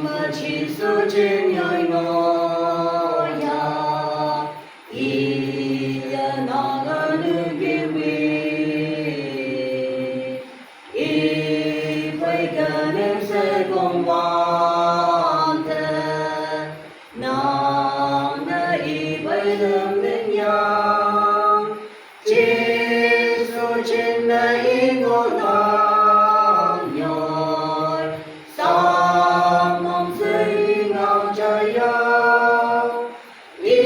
mà chỉ số trên nhoi ngó ya ý ya nó ngỡ nữ kim vi ý phải cả nên sẽ cùng hoàn thế nó đã ý phải đừng đến nhau chỉ số trên này ngó ta nhoi sao mong xây ngao trời yêu ý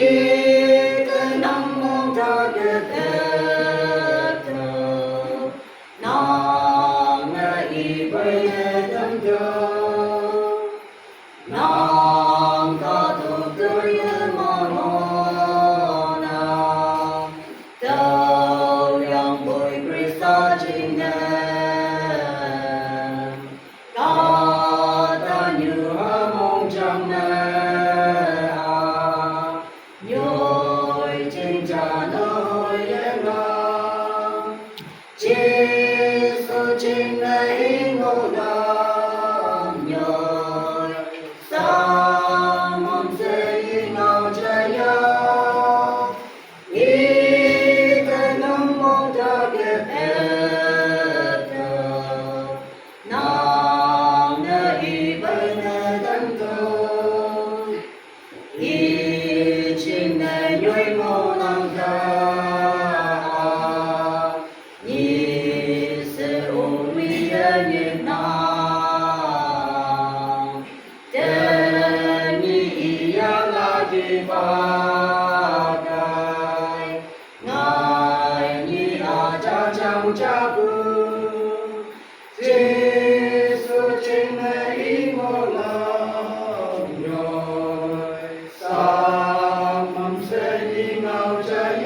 cái năm mong ta được thơ nó ngã ý bay đâm thơ nó có thuộc tôi mong nào đâu yang bồi Krista trên có ta như mong trong nhồi trên trà nôi em lòng chỉ số trên ấy ngô đam nhồi sao mong xây ngao trái yêu ý ta nông mong ta kịp hết nó nơi ý bay nơi đấng cầu ý trên này nhoi ngô năng ca nhị sự ôn vi nhân nam tên nhị ý là đi ba đại ngài nhị cha trong cha bu Giêsu trên ấy ngô lòng nhồi sao mong sẽ đi ngao trái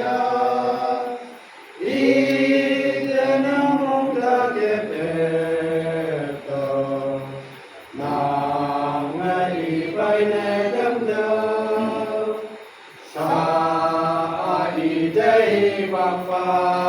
ý lên mong ta kịp đẹp tờ nàng ngài bay nè đâm đâu xa đi đây bạc phà